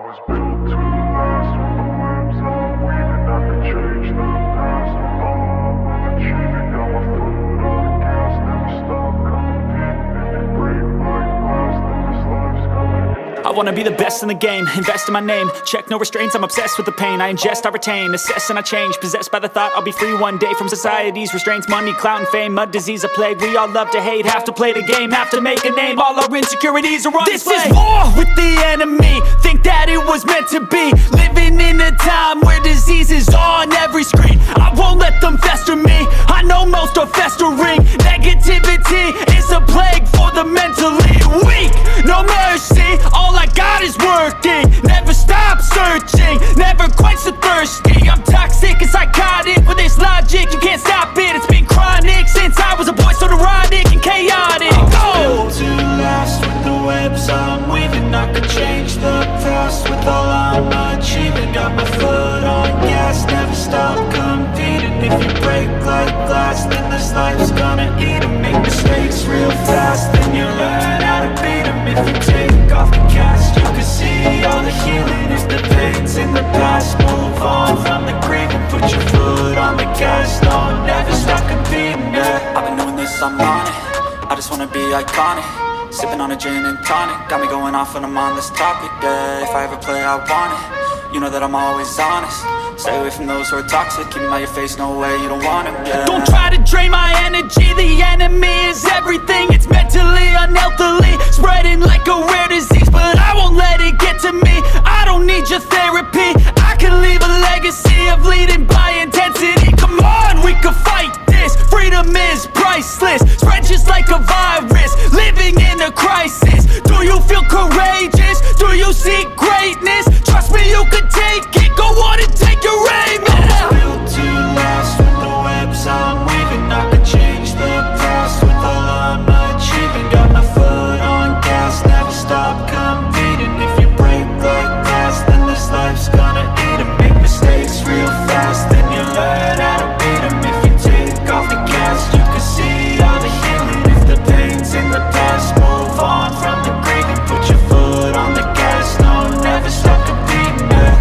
was built to last with the webs I'm weaving. I could change the past with all I'm achieving. Got my foot on the gas, never stop competing. If you break like glass, then this life's gonna end. I wanna be the best in the game, invest in my name. Check no restraints, I'm obsessed with the pain. I ingest, I retain, assess and I change. Possessed by the thought I'll be free one day from society's restraints. Money, clout and fame, mud, disease, a plague. We all love to hate, have to play the game, have to make a name. All our insecurities are on display. This is war with the enemy, think that it was meant to be. Living in a time where disease is on every screen. I won't let them fester me, I know most are festering. Negativity is a plague for the mentally weak. No mercy, all I got is working. Never stop searching, never quench the thirsty. I'm toxic and psychotic, with this logic you can't stop it. It's been chronic since I was a boy, so neurotic and chaotic. Built to last with the webs I'm weaving. I could change the past with all I'm achieving. Got my foot on gas, never stop competing. If you break like glass, then this life's gonna eat 'em. Make mistakes real fast, then you learn how to beat 'em. If you take off the cast, you can see all the healing. If the pain's in the past, move on from the grave and put your foot on the gas. No, never stop competing, yeah. I've been doing this, I'm on it. I just wanna be iconic. Sipping on a gin and tonic, got me going off when I'm on this topic, yeah. If I ever play, I want it. You know that I'm always honest. Stay away from those who are toxic. Keep them out your face, no way, you don't want them, yeah. Don't try to drain my energy, the enemy is everything. It's mentally, unhealthily, spreading like a rare disease. But I won't let it get to me, I don't need your therapy. I can leave a legacy of leading by intensity. Come on, we can fight this, freedom is priceless. Spread just like a virus, living in a crisis. Do you feel courageous? Do you seek greatness? Trust me, you can take it, go on and take your aim, yeah. Built to last with the webs I'm weaving. I could change the past with all I'm achieving. Got my foot on gas, never stop competing. If you break like glass, then this life's gonna eat 'em. Make mistakes real fast, then you learn how to beat 'em. If you take off the cast, you can see all the healing. If the pain's in the past, move on from the grave and put your foot on the gas. No, never stop competing, yeah.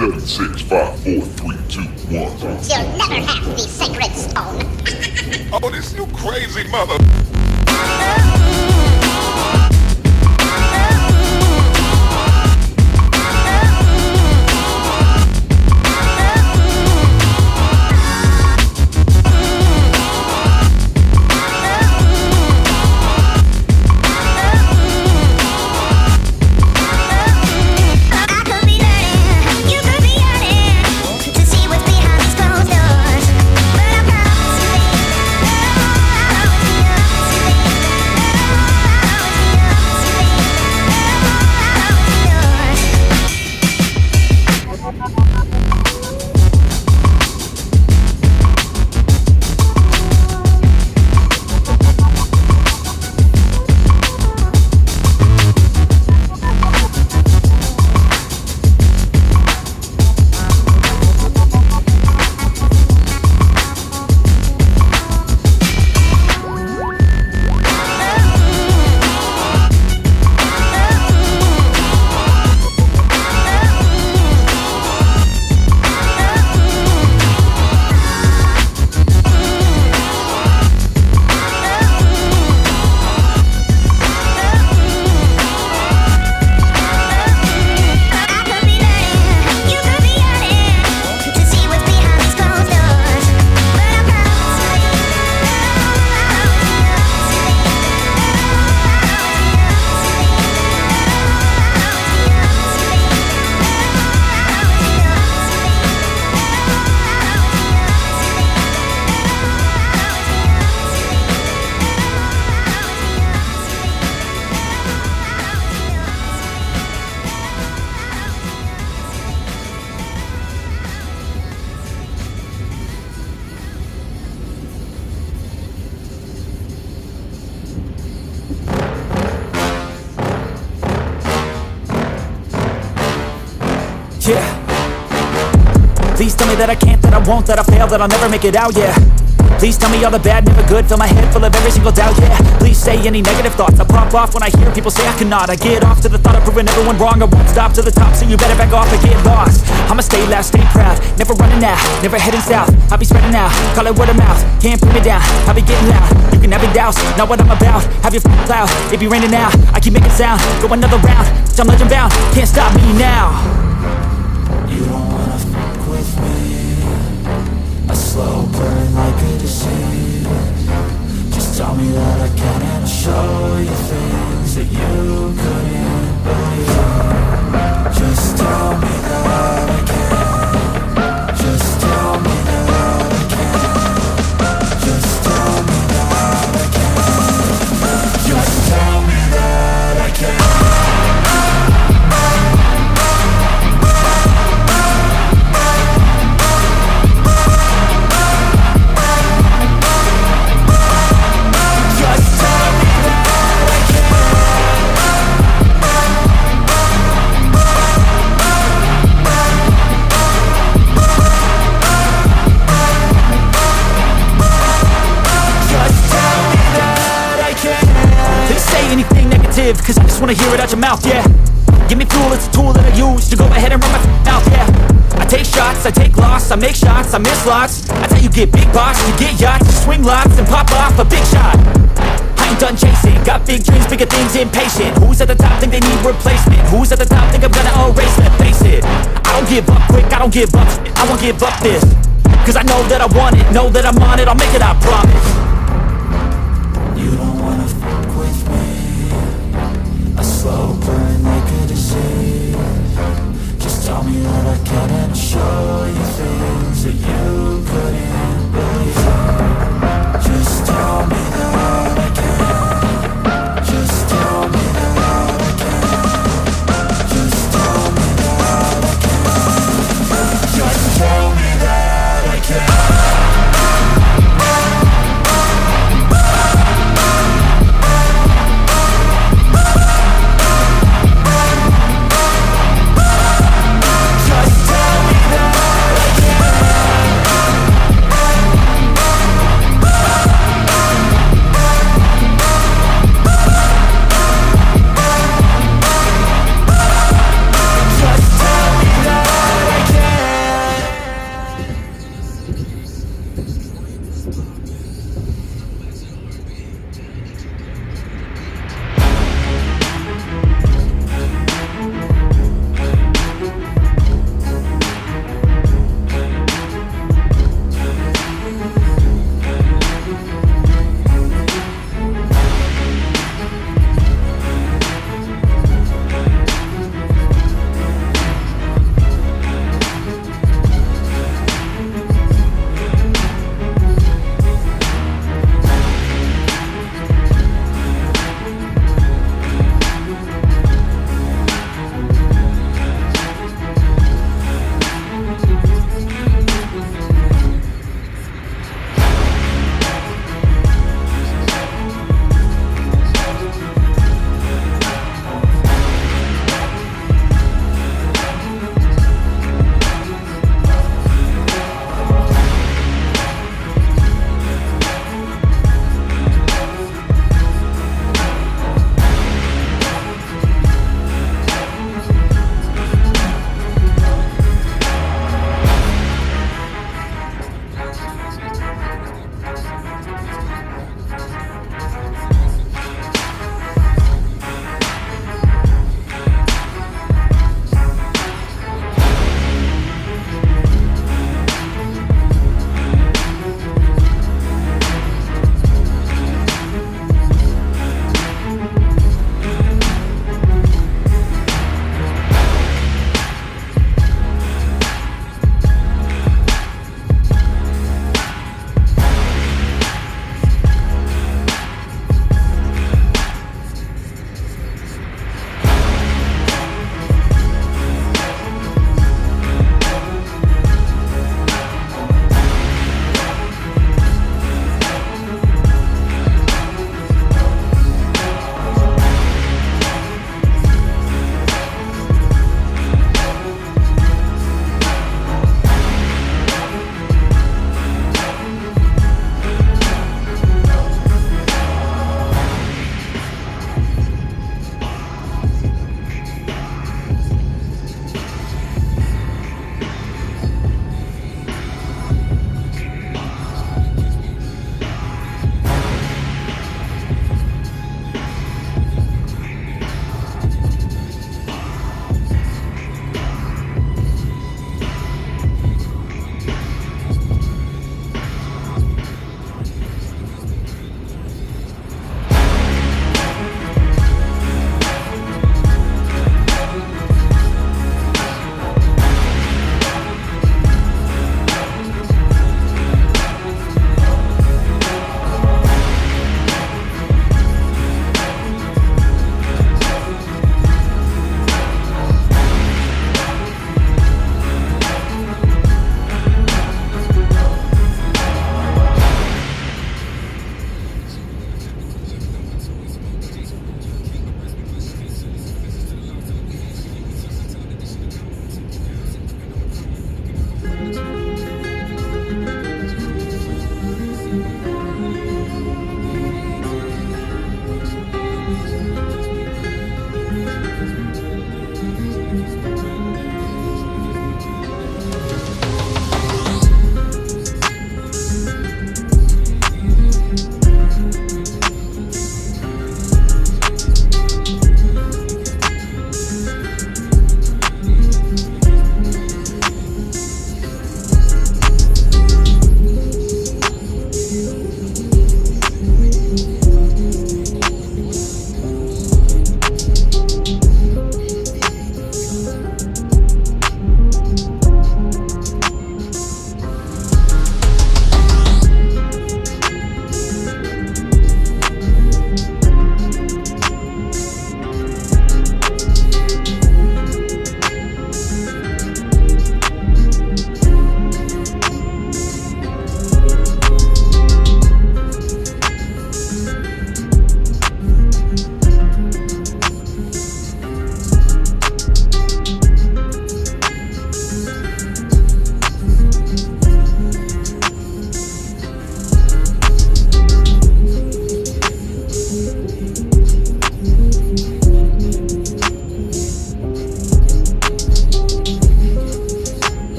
7, 6, 5, 4, 3, 2, 1. You'll never have the sacred stone. Oh, this you crazy mother. Yeah. Please tell me that I can't, that I won't, that I fail, that I'll never make it out, yeah. Please tell me all the bad, never good, fill my head full of every single doubt, yeah. Please say any negative thoughts, I pop off when I hear people say I cannot. I get off to the thought of proving everyone wrong, I won't stop to the top, so you better back off and get lost. I'ma stay loud, stay proud, never running out, never heading south. I'll be spreading out, call it word of mouth, can't put me down, I'll be getting loud. You can have it douse, not what I'm about, have your f***ing cloud, it be raining now. I keep making sound, go another round, I'm legend bound, can't stop me now. You don't wanna fuck with me. A slow burn like a disease. Just tell me that I can and I'll show you things that you couldn't believe. Just tell me that I can. Just tell me that I can. Just tell me that I can. Just tell me that I can. Cause I just wanna hear it out your mouth, yeah. Give me fuel, it's a tool that I use to go ahead and run my mouth, yeah. I take shots, I take loss, I make shots, I miss lots. That's how you get big box, you get yachts, you swing lots and pop off a big shot. I ain't done chasing, got big dreams, bigger things, impatient. Who's at the top think they need replacement? Who's at the top think I'm gonna erase it? Face it, I don't give up quick, I don't give up, I won't give up this. Cause I know that I want it, know that I'm on it, I'll make it, I promise.